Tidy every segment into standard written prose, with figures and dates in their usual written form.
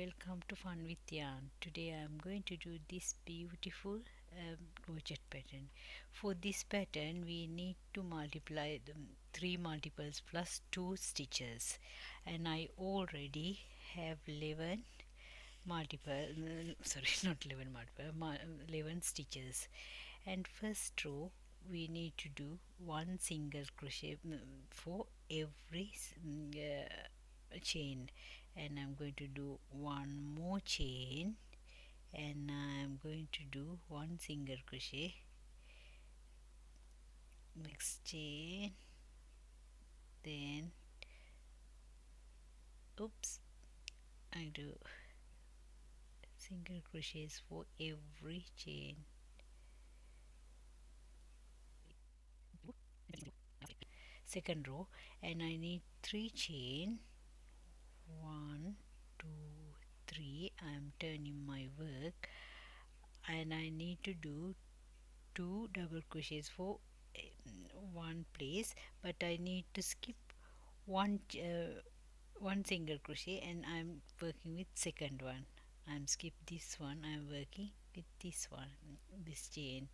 welcome to Fun with Yarn. Today I am going to do this beautiful crochet pattern. For this pattern we need to multiply 3 multiples plus 2 stitches, and I already have 11 multiple sorry, not 11 multiple 11 stitches. And first row we need to do one single crochet for every chain, and I'm going to do one more chain, and I'm going to do one single crochet, next chain, then oops, I do single crochets for every chain. Second row, and I need 3 chain, 1 2 3. I'm turning my work, and I need to do 2 double crochets for one place, but I need to skip one single crochet, and I'm working with second one. I'm skip this one, I'm working with this one, this chain.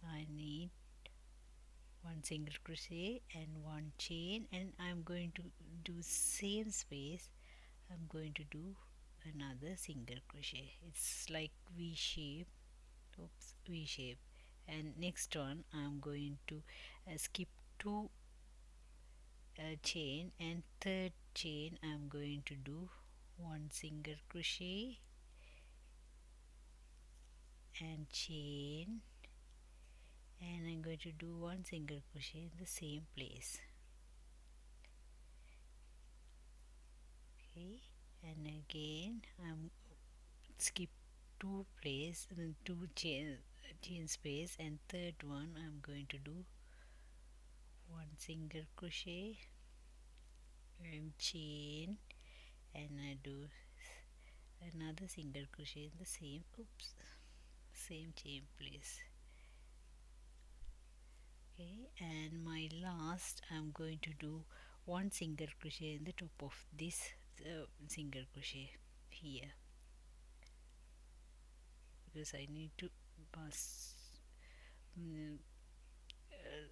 I need one single crochet and one chain, and I'm going to do same space. I'm going to do another single crochet. It's like V shape. Oops, V shape. And next one I'm going to skip 2 chain, and third chain I'm going to do one single crochet and chain, and I'm going to do one single crochet in the same place. Okay, and again I'm skip 2 place and 2 chain space, and third one I'm going to do one single crochet and chain, and I do another single crochet in the same chain place. Okay, and my last I'm going to do one single crochet in the top of this single crochet here, because I need to pass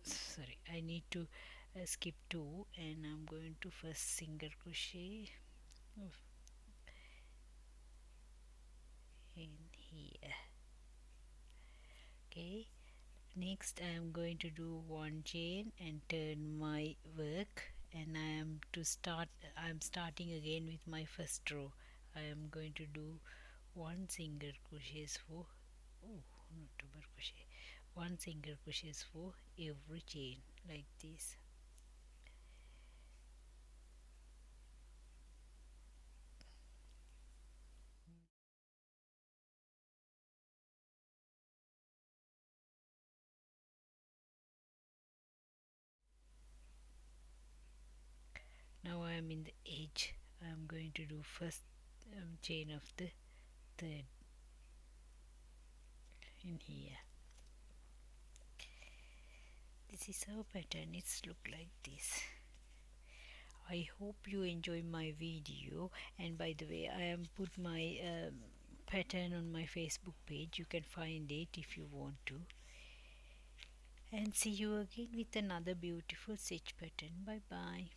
sorry, I need to skip 2, and I'm going to first single crochet in here. Okay, next I am going to do one chain and turn my work, and I'm starting again with my first row. I am going to do one single crochets for not double crochet, one single crochets for every chain, like this. Now I am in the edge. I am going to do first chain of the third in here. This is our pattern. It's look like this. I hope you enjoy my video, and by the way, I am put my pattern on my Facebook page. You can find it if you want to. And see you again with another beautiful stitch pattern. Bye bye.